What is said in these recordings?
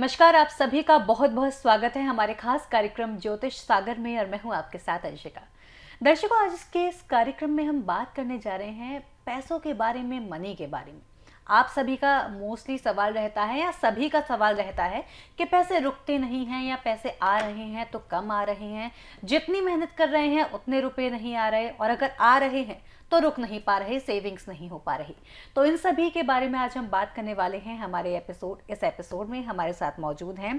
नमस्कार, आप सभी का बहुत बहुत स्वागत है हमारे खास कार्यक्रम ज्योतिष सागर में और मैं हूं आपके साथ अंशिका। दर्शकों, आज के इस कार्यक्रम में हम बात करने जा रहे हैं पैसों के बारे में, मनी के बारे में। आप सभी का मोस्टली सवाल रहता है या सभी का सवाल रहता है कि पैसे रुकते नहीं हैं या पैसे आ रहे हैं तो कम आ रहे हैं, जितनी मेहनत कर रहे हैं उतने रुपए नहीं आ रहे, और अगर आ रहे हैं तो रुक नहीं पा रहे, सेविंग्स नहीं हो पा रही। तो इन सभी के बारे में आज हम बात करने वाले हैं। इस एपिसोड में हमारे साथ मौजूद हैं,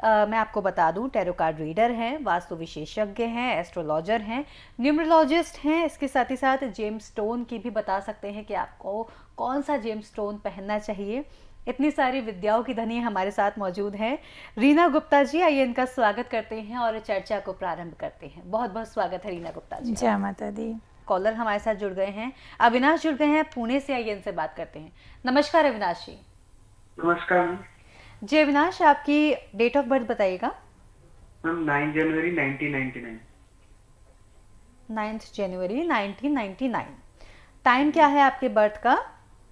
मैं आपको बता दूं, टैरो कार्ड रीडर हैं, वास्तु विशेषज्ञ हैं, एस्ट्रोलॉजर हैं, न्यूमरोलॉजिस्ट हैं। इसके साथ ही साथ जेम्स स्टोन की भी बता सकते हैं कि आपको कौन सा जेम्स स्टोन पहनना चाहिए। इतनी सारी विद्याओं की धनी हमारे साथ मौजूद हैं रीना गुप्ता जी। आइए इनका स्वागत करते हैं और चर्चा को प्रारंभ करते हैं। बहुत बहुत स्वागत है रीना गुप्ता जी। जय माता दी। कॉलर हमारे साथ जुड़ गए हैं, अविनाश जुड़ गए हैं पुणे से। आइए इनसे बात करते हैं। नमस्कार अविनाश जी। नमस्कार मैम। जी अविनाश, आपकी डेट ऑफ बर्थ बताइएगा। मैम 9 जनवरी 1999। 9 जनवरी 1999। टाइम क्या है आपके बर्थ का?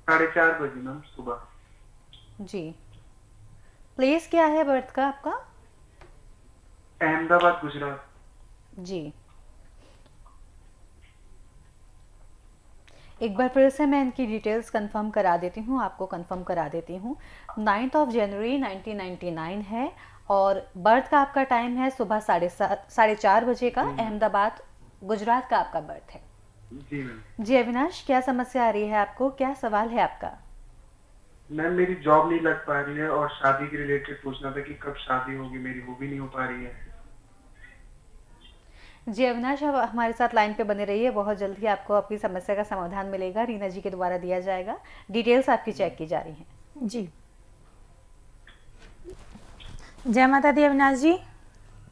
4:30 बजे मैम सुबह। जी। प्लेस क्या है बर्थ का आपका? अहमदाबाद, गुजरात। जी। एक बार फिर से मैं इनकी डिटेल्स कंफर्म करा देती हूँ, आपको कंफर्म करा देती हूँ। 9 जनवरी 1999 है और बर्थ का आपका टाइम है सुबह 4:30 बजे का। अहमदाबाद, गुजरात का आपका बर्थ है। जी मैम। जी अविनाश, क्या समस्या आ रही है आपको, क्या सवाल है आपका? मैम मेरी जॉब नहीं लग पा रही है और शादी के रिलेटेड पूछना था कि कब शादी होगी मेरी, वो भी नहीं हो पा रही है। जी अविनाश, आप हमारे साथ लाइन पे बने रहिए, बहुत जल्द ही आपको आपकी समस्या का समाधान मिलेगा, रीना जी के द्वारा दिया जाएगा। डिटेल्स आपकी चेक की जा रही हैं। जी, जय माता दी अविनाश जी।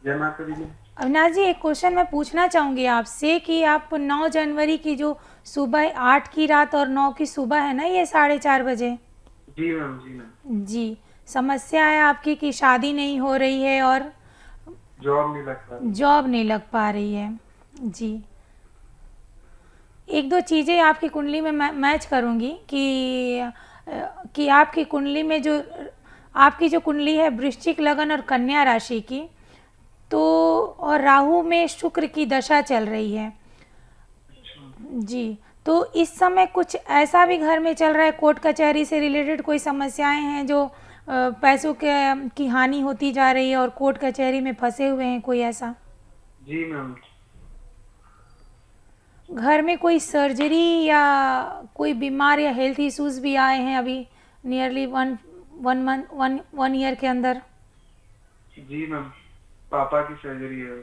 जय माता दी मैम। अविनाश जी, एक क्वेश्चन मैं पूछना चाहूँगी आपसे कि आप 9 जनवरी की जो सुबह 8 की रात और 9 की सुबह है ना, ये 4:30 बजे। जी मैम। जी मैम। जी, समस्या है आपकी कि शादी नहीं हो रही है और जॉब नहीं लग पा रही। जॉब नहीं लग पा रही है। जी, एक दो चीज़ें आपकी कुंडली में मैच करूँगी कि आपकी कुंडली में आपकी जो कुंडली है वृश्चिक लगन और कन्या राशि की, तो और राहु में शुक्र की दशा चल रही है। जी, तो इस समय कुछ ऐसा भी घर में चल रहा है, कोर्ट कचहरी से रिलेटेड कोई समस्याएं हैं जो पैसों की हानि होती जा रही है और कोर्ट कचहरी में फंसे हुए हैं, कोई ऐसा? जी मैम। घर में कोई सर्जरी या कोई बीमार या हेल्थ इश्यूज भी आए हैं अभी नियरली वन ईयर के अंदर? जी मैम, पापा की सर्जरी है।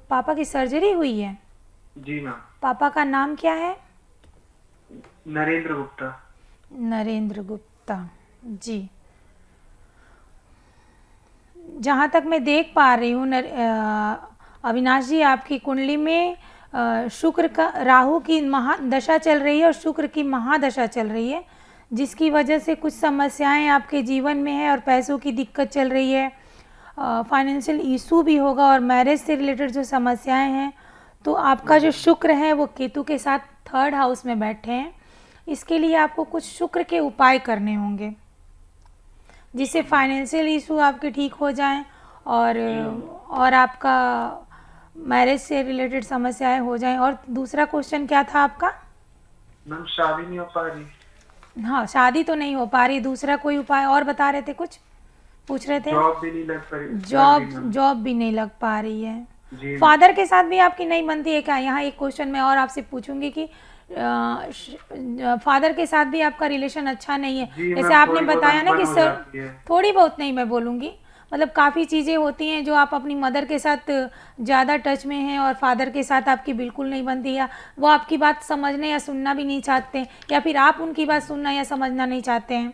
पापा की सर्जरी हुई है? जी मैम। पापा का नाम क्या है? नरेंद्र गुप्ता। नरेंद्र गुप्ता। जी, जहाँ तक मैं देख पा रही हूँ अविनाश जी, आपकी कुंडली में शुक्र का राहु की महादशा चल रही है और शुक्र की महादशा चल रही है, जिसकी वजह से कुछ समस्याएं आपके जीवन में है और पैसों की दिक्कत चल रही है। फाइनेंशियल इशू भी होगा और मैरिज से रिलेटेड जो समस्याएं हैं, तो आपका जो शुक्र है वो केतु के साथ 3rd हाउस में बैठे हैं। इसके लिए आपको कुछ शुक्र के उपाय करने होंगे जिससे फाइनेंशियल इशू आपके ठीक हो जाएं और आपका मैरिज से रिलेटेड समस्याएं हो जाएं। और दूसरा क्वेश्चन क्या था आपका? मैम शादी नहीं हो पा रही। हाँ, शादी तो नहीं हो पा रही। दूसरा कोई उपाय और बता रहे थे, कुछ पूछ रहे थे? जॉब भी नहीं लग पा रही। जॉब भी नहीं लग पा रही है। जी। फादर के साथ भी आपकी नहीं बनती है क्या? यहाँ एक क्वेश्चन मैं और आपसे पूछूंगी कि फादर के साथ भी आपका रिलेशन अच्छा नहीं है। जैसे आपने बताया ना कि सर, थोड़ी बहुत नहीं मैं बोलूँगी, मतलब काफ़ी चीज़ें होती हैं जो आप अपनी मदर के साथ ज़्यादा टच में हैं और फादर के साथ आपकी बिल्कुल नहीं बनती, या वो आपकी बात समझने या सुनना भी नहीं चाहते, या फिर आप उनकी बात सुनना या समझना नहीं चाहते हैं।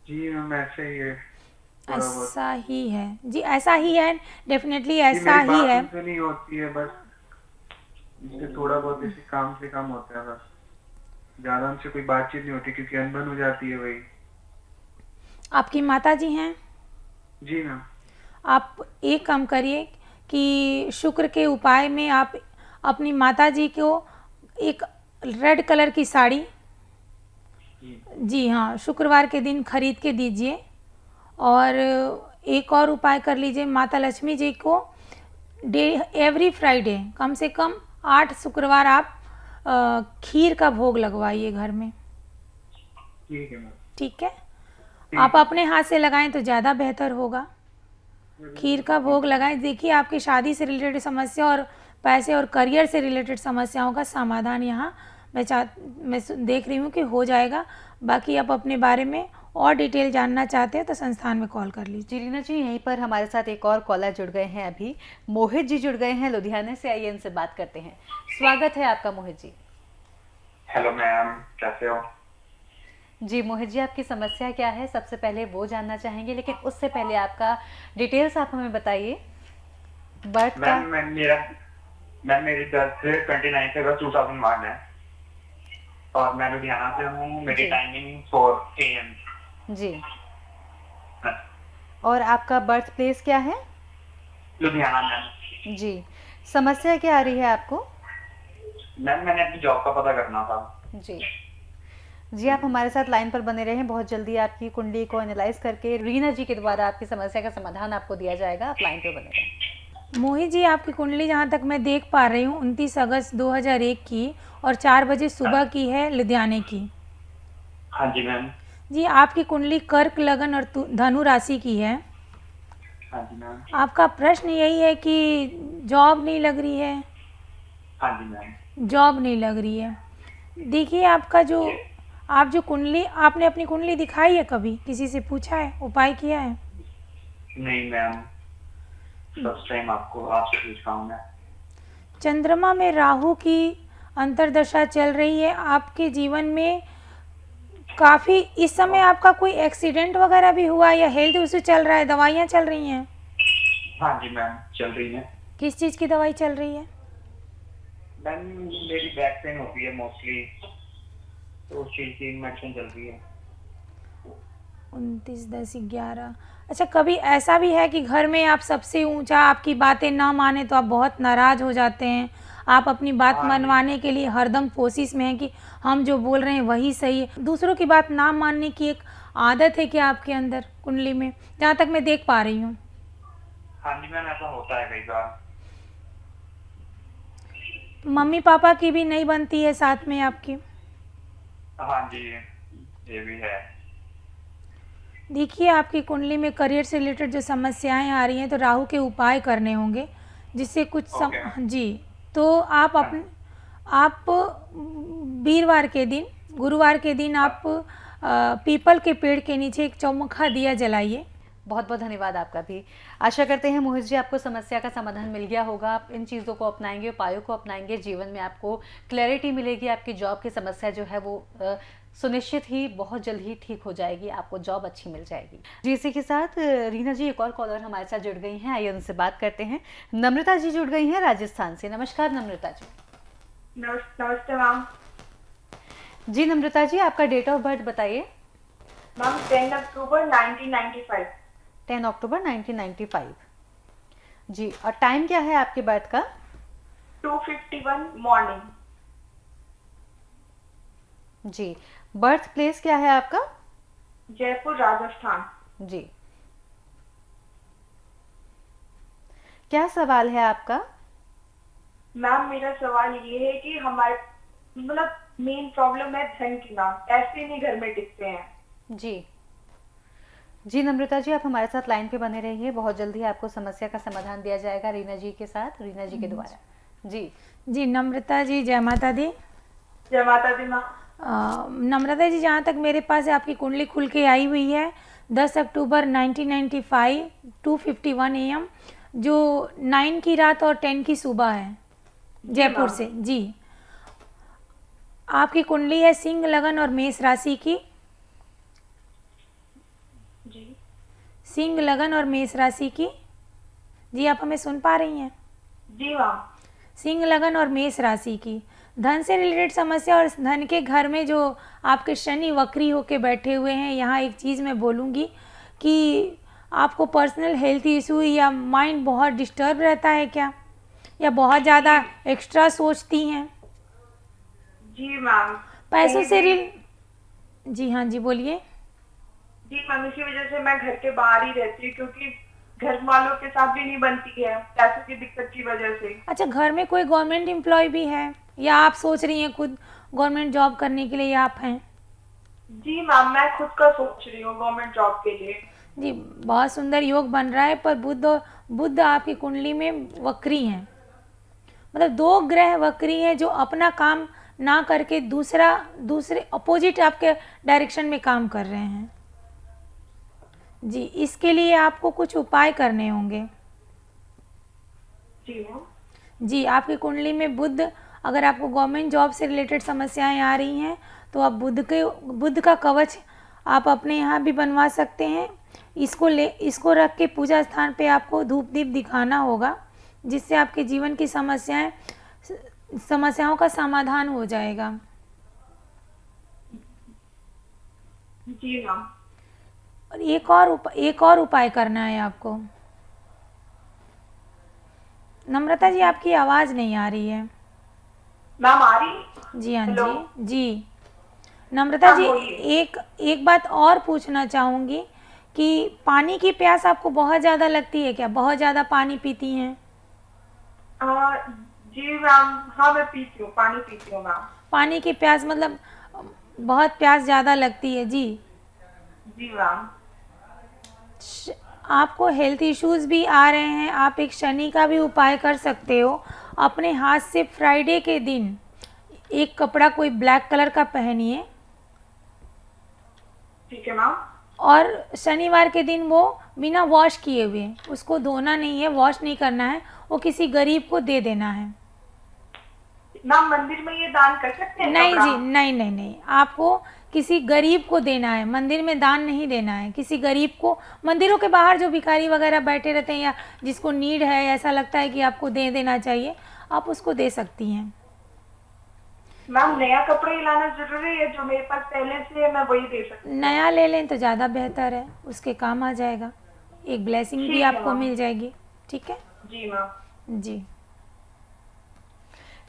जी मैम, ऐसे ही है। ऐसा ही है जी, ऐसा ही है, डेफिनेटली ऐसा ही है। उनसे नहीं होती है, बस इससे थोड़ा बहुत इसी काम से काम होता है, बस ज्यादा उनसे कोई बातचीत नहीं होती क्योंकि अनबन हो जाती है वही। आपकी माता जी हैं? जी मैम। आप एक काम करिए कि शुक्र के उपाय में आप अपनी माता जी को एक रेड कलर की साड़ी, जी हाँ, शुक्रवार के दिन खरीद के दीजिए और एक और उपाय कर लीजिए, माता लक्ष्मी जी को एवरी फ्राइडे कम से कम 8 शुक्रवार आप खीर का भोग लगवाइए घर में। ठीक है मैम। ठीक है, आप अपने हाथ से लगाएं तो ज़्यादा बेहतर होगा। खीर का भोग लगाएं। देखिए, आपकी शादी से रिलेटेड समस्या और पैसे और करियर से रिलेटेड समस्याओं का समाधान यहाँ मैं देख रही हूँ कि हो जाएगा। बाकी आप अपने बारे में और डिटेल जानना चाहते हैं तो संस्थान में कॉल कर लीजिए। जी रीना जी, यहीं पर हमारे साथ एक और कॉलर जुड़ गए हैं। अभी मोहित जी जुड़ गए हैं लुधियाना से। आइए इनसे बात करते हैं। स्वागत है आपका मोहित जी। हेलो मैम, कैसे हो? जी मोहित जी, आपकी समस्या क्या है सबसे पहले वो जानना चाहेंगे, लेकिन उससे पहले आपका डिटेल्स आप हमें बताइए बर्थ का। मेरी बर्थ 29 अगस्त 2001 है और मैं लुधियाना से हूँ। मेरी जी। Timing 4 AM। जी, और आपका बर्थ प्लेस क्या है? लुधियाना मैम। जी, समस्या क्या आ रही है आपको? मैम, मैंने अपनी जॉब का पता करना था। जी जी, आप हमारे साथ लाइन पर बने रहें। बहुत जल्दी आपकी कुंडली को एनालाइज करके रीना जी के द्वारा आपकी समस्या का समाधान आपको दिया जाएगा। आप लाइन पर बने रहें। मोहित जी, आपकी कुंडली जहाँ तक मैं देख पा रही हूँ 29 अगस्त 2001 की और 4 बजे सुबह की है, लुधियाने की। हाँ जी मैम। जी, आपकी कुंडली कर्क, लगन और धनु राशि की है। हाँ जी मैम। आपका प्रश्न यही है कि जॉब नहीं लग रही है। हाँ जी मैम। जॉब नहीं लग रही है। देखिए, आप जो कुंडली, आपने अपनी कुंडली दिखाई है कभी? किसी से पूछा है, उपाय किया है? नहीं मैम, फर्स्ट टाइम आपसे पूछ रहा हूँ मैं। चंद्रमा में राहु की अंतर्दशा चल रही है। आपके जीवन में काफ़ी इस समय आपका कोई एक्सीडेंट वगैरह भी हुआ या हेल्थ इशू चल रहा है, दवाइयाँ चल रही हैं? हाँ जी मैम, चल रही है। किस चीज़ की दवाई चल रही है? मैम, मेरी बैक पेन होती है मोस्टली, तो उस चीज़ की मेडिसिन चल रही है। 29/10/11। अच्छा, कभी ऐसा भी है कि घर में आप सबसे ऊंचा, आपकी बातें ना माने तो आप बहुत नाराज हो जाते हैं? आप अपनी बात हाँ जी। मनवाने के लिए हरदम कोशिश में हैं कि हम जो बोल रहे हैं वही सही है। दूसरों की बात ना मानने की एक आदत है क्या आपके अंदर कुंडली में, जहाँ तक मैं देख पा रही हूँ? हाँ जी मैम, ऐसा होता है कई बार। मम्मी पापा की भी नहीं बनती है साथ में आपकी? हाँ जी, ये भी है। देखिए, आपकी कुंडली में करियर से रिलेटेड जो समस्याएं आ रही हैं तो राहु के उपाय करने होंगे जिससे कुछ ओके। जी, तो आप वीरवार के दिन, गुरुवार के दिन आप पीपल के पेड़ के नीचे एक चौमुखा दिया जलाइए। बहुत बहुत धन्यवाद आपका भी। आशा करते हैं मोहित जी आपको समस्या का समाधान मिल गया होगा। आप इन चीज़ों को अपनाएंगे, उपायों को अपनाएंगे, जीवन में आपको क्लैरिटी मिलेगी। आपकी जॉब की समस्या जो है वो सुनिश्चित ही बहुत जल्द ही ठीक हो जाएगी। आपको जॉब अच्छी मिल जाएगी। जी, इसी के साथ रीना जी एक और कॉलर हमारे साथ जुड़ गई हैं। आइए उनसे बात करते हैं। नम्रता जी जुड़ गई हैं राजस्थान से। नमस्कार नम्रता जी। नमस्ते मैम। जी नम्रता जी, आपका डेट ऑफ बर्थ बताइए। मैम 10 अक्टूबर 1995। 10 अक्टूबर 1995। जी, और टाइम क्या है आपके बर्थ का? 2:51 मॉर्निंग। जी, बर्थ प्लेस क्या है आपका? जयपुर, राजस्थान। जी, क्या सवाल है आपका? मैम, मेरा सवाल ये है कि हमारे मतलब मेन प्रॉब्लम है धन की मैम, पैसे नहीं घर में टिकते हैं। जी जी नम्रता जी, आप हमारे साथ लाइन पे बने रहिए। बहुत जल्दी आपको समस्या का समाधान दिया जाएगा रीना जी के साथ, रीना जी के द्वारा। जी जी नम्रता जी, जय माता दी। जय माता दी मैम। नम्रता जी, जहाँ तक मेरे पास आपकी कुंडली खुल के आई हुई है 10 अक्टूबर 1995 2:51 AM, जो 9 की रात और 10 की सुबह है, जयपुर से। जी, आपकी कुंडली है सिंह, लगन और मेष राशि की। जी सिंह, लगन और मेष राशि की। जी, आप हमें सुन पा रही हैं? जी मैम। सिंह, लगन और मेष राशि की। धन से रिलेटेड समस्या और धन के घर में जो आपके शनि वक्री होके बैठे हुए हैं, यहाँ एक चीज़ मैं बोलूँगी कि आपको पर्सनल हेल्थ इशू या माइंड बहुत डिस्टर्ब रहता है क्या, या बहुत ज़्यादा एक्स्ट्रा सोचती हैं? जी मैम। पैसों से रिल जी हाँ जी, बोलिए। जी मैम, इसी वजह से मैं घर के बाहर ही रहती हूँ, क्योंकि घर वालों के साथ भी नहीं बनती है पैसों की दिक्कत की वजह से। अच्छा, घर में कोई गवर्नमेंट एम्प्लॉय भी है या आप सोच रही हैं खुद गवर्नमेंट जॉब करने के लिए, या आप हैं? जी मैम, मैं खुद का सोच रही हूँ गवर्नमेंट जॉब के लिए। जी, बहुत सुंदर योग बन रहा है, पर बुध आपकी कुंडली में वक्री हैं। मतलब दो ग्रह वक्री हैं जो अपना काम ना करके दूसरे अपोजिट आपके डायरेक्शन में काम कर रहे हैं। जी, इसके लिए आपको कुछ उपाय करने होंगे। जी मैम। जी, आपकी कुंडली में बुध, अगर आपको गवर्नमेंट जॉब से रिलेटेड समस्याएं आ रही हैं तो आप बुध का कवच आप अपने यहाँ भी बनवा सकते हैं। इसको रख के पूजा स्थान पे आपको धूप दीप दिखाना होगा, जिससे आपके जीवन की समस्याओं का समाधान हो जाएगा। जी मैम। और एक और उपाय करना है आपको। नम्रता जी, आपकी आवाज़ नहीं आ रही है। मैम आ रही? जी हाँ हेलो। जी। नम्रता हाँ, जी, बोलिए। एक बात और पूछना चाहूँगी कि पानी की प्यास आपको बहुत ज़्यादा लगती है क्या? बहुत ज़्यादा पानी पीती हैं? जी मैम, हाँ मैं पीती हूँ, पानी पीती हूँ मैम। पानी की प्यास मतलब बहुत प्यास ज़्यादा लगती है जी। जी मैम। आपको हेल्थ इश्यूज़ भी आ रहे हैं, आप एक शनि का भी उपाय कर सकते हो। अपने हाथ से फ्राइडे के दिन एक कपड़ा कोई ब्लैक कलर का पहनिए, ठीक है मैम। और शनिवार के दिन वो बिना वॉश किए हुए, उसको धोना नहीं है, वॉश नहीं करना है, वो किसी गरीब को दे देना है। मैम मंदिर में ये दान कर सकते हैं नहीं कपड़ा? जी, नहीं नहीं नहीं, आपको किसी गरीब को देना है, मंदिर में दान नहीं देना है। किसी गरीब को, मंदिरों के बाहर जो भिखारी वगैरह बैठे रहते हैं या जिसको नीड है, ऐसा लगता है कि आपको दे देना चाहिए, आप उसको दे सकती हैं। मैम नया कपड़ा ही लाना जरूरी है? जो मेरे पास पहले से है मैं वही दे सकती हूँ? नया ले लें तो ज़्यादा बेहतर है, उसके काम आ जाएगा, एक ब्लेसिंग भी ठीक है आपको मैम। मिल जाएगी। ठीक है जी मैम। जी।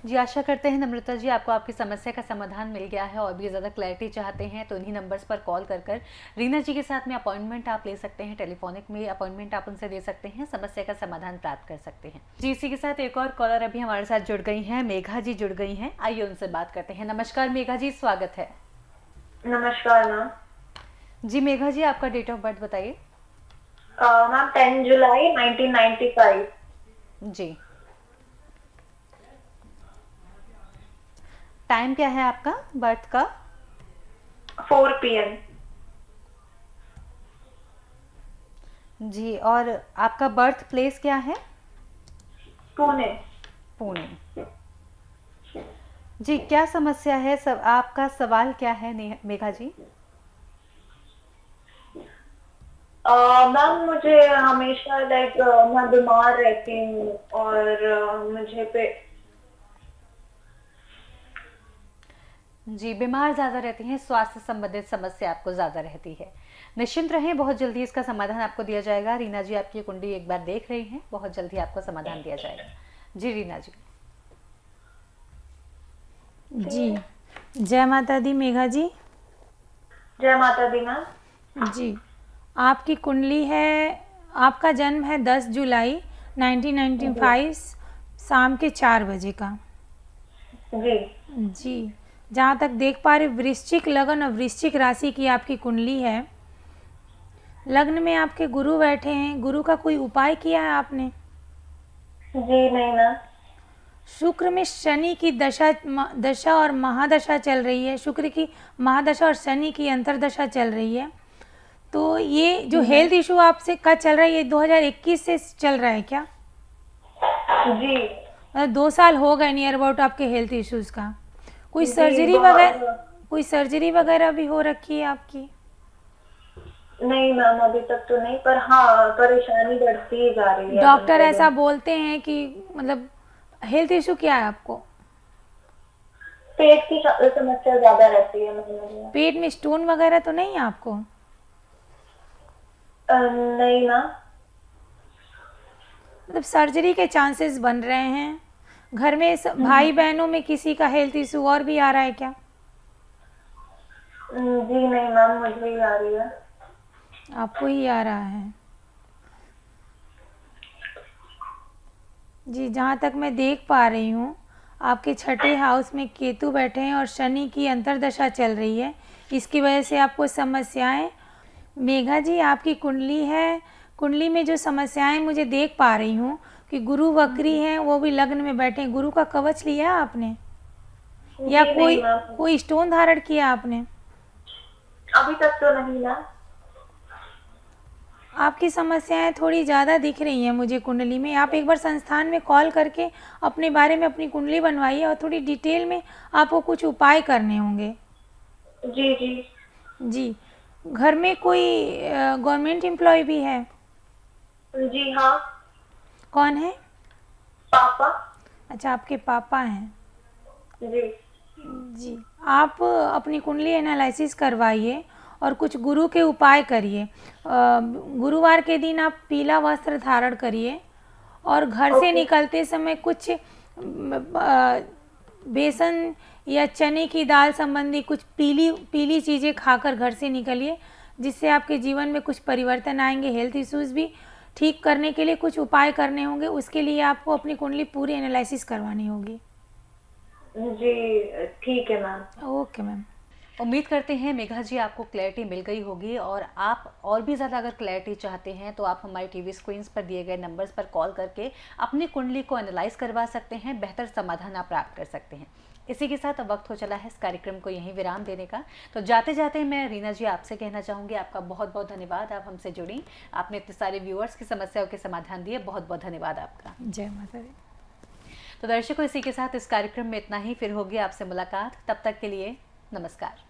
जी, आशा करते हैं नम्रता जी आपको आपकी समस्या का समाधान मिल गया है। और भी ज़्यादा क्लैरिटी चाहते हैं तो इन्हीं नंबर्स पर कॉल कर रीना जी के साथ में अपॉइंटमेंट आप ले सकते हैं, टेलीफोनिक में अपॉइंटमेंट आप उनसे दे सकते हैं, समस्या का समाधान प्राप्त कर सकते हैं। जी, इसी के साथ एक और कॉलर अभी हमारे साथ जुड़ गई हैं, मेघा जी जुड़ गई हैं, आइए उनसे बात करते हैं। नमस्कार मेघा जी, स्वागत है। नमस्कार मैम। जी मेघा जी, आपका डेट ऑफ बर्थ बताइए। मैम 10 जुलाई 1995। जी, टाइम क्या है आपका बर्थ का? 4 PM। जी, और आपका बर्थ प्लेस क्या है? पुणे। पुणे। जी, क्या समस्या है? सब आपका सवाल क्या है मेघा जी? मैम मुझे हमेशा मैं बीमार रहती हूँ और मुझे जी, बीमार ज़्यादा रहती हैं, स्वास्थ्य संबंधित समस्या आपको ज़्यादा रहती है। निश्चिंत रहें, बहुत जल्दी इसका समाधान आपको दिया जाएगा। रीना जी आपकी कुंडली एक बार देख रही हैं, बहुत जल्दी आपको समाधान दिया जाएगा। जी रीना जी। जी, जय माता दी मेघा जी। जय माता दी मैम। जी, आपकी कुंडली है, आपका जन्म है 10 जुलाई 1995 शाम के 4 बजे का। जी। जी, जहाँ तक देख पा रहे, वृश्चिक लगन और वृश्चिक राशि की आपकी कुंडली है। लग्न में आपके गुरु बैठे हैं, गुरु का कोई उपाय किया है आपने? जी नहीं मैम। शुक्र में शनि की दशा और महादशा चल रही है, शुक्र की महादशा और शनि की अंतरदशा चल रही है। तो ये जो हेल्थ इशू आपसे का चल रहा है, ये 2021 से चल रहा है क्या? जी। मतलब 2 साल हो गए नियर अबाउट आपके हेल्थ इश्यूज का। कोई जी, कोई सर्जरी वगैरह भी हो रखी है आपकी? नहीं मैम अभी तक तो नहीं, पर हाँ परेशानी बढ़ती ही जा रही है। डॉक्टर ऐसा बोलते हैं कि मतलब हेल्थ इशू क्या है आपको? पेट की समस्या ज्यादा रहती है मुझे। पेट में स्टोन वगैरह तो नहीं है आपको? नहीं मैम। मतलब सर्जरी के चांसेस बन रहे हैं। घर में भाई बहनों में किसी का हेल्थ इशू और भी आ रहा है क्या? जी नहीं मैम, मुझे ही आ रही है। आपको ही आ रहा है जी। जहाँ तक मैं देख पा रही हूँ, आपके छठे हाउस में केतु बैठे हैं और शनि की अंतर्दशा चल रही है। इसकी वजह से आपको समस्याएं, मेघा जी आपकी कुंडली है, कुंडली में जो समस्याएं मुझे देख पा रही हूँ कि गुरु वक्री हैं, वो भी लग्न में बैठे हैं। गुरु का कवच लिया आपने या जी कोई नहीं मैम, कोई स्टोन धारण किया आपने? अभी तक तो नहीं मैम। आपकी समस्याएं थोड़ी ज़्यादा दिख रही हैं मुझे कुंडली में। आप एक बार संस्थान में कॉल करके अपने बारे में अपनी कुंडली बनवाइए और थोड़ी डिटेल में आपको कुछ उपाय करने होंगे। जी जी। जी। घर में कोई गवर्नमेंट एम्प्लॉय भी है? जी हाँ, कौन है? पापा। अच्छा, आपके पापा हैं। जी जी। आप अपनी कुंडली एनालिसिस करवाइए और कुछ गुरु के उपाय करिए। गुरुवार के दिन आप पीला वस्त्र धारण करिए और घर से निकलते समय कुछ बेसन या चने की दाल संबंधी कुछ पीली पीली चीज़ें खाकर घर से निकलिए, जिससे आपके जीवन में कुछ परिवर्तन आएंगे। हेल्थ इश्यूज भी ठीक करने के लिए कुछ उपाय करने होंगे। उसके लिए आपको अपनी कुंडली पूरी एनालिसिस करवानी होगी। जी ठीक है मैम। Okay ma'am. उम्मीद करते हैं मेघा जी आपको क्लैरिटी मिल गई होगी, और आप और भी ज़्यादा अगर क्लैरिटी चाहते हैं तो आप हमारी टीवी स्क्रीन्स पर दिए गए नंबर्स पर कॉल करके अपनी कुंडली को एनालाइज करवा सकते हैं। बेहतर समाधान आप प्राप्त कर सकते हैं। इसी के साथ अब वक्त हो चला है इस कार्यक्रम को यहीं विराम देने का। तो जाते जाते मैं रीना जी आपसे कहना चाहूँगी, आपका बहुत बहुत धन्यवाद, आप हमसे जुड़ी, आपने इतने सारे व्यूअर्स की समस्याओं के समाधान दिए। बहुत बहुत धन्यवाद आपका। जय माता दी। तो दर्शकों, इसी के साथ इस कार्यक्रम में इतना ही। फिर होगी आपसे मुलाकात, तब तक के लिए नमस्कार।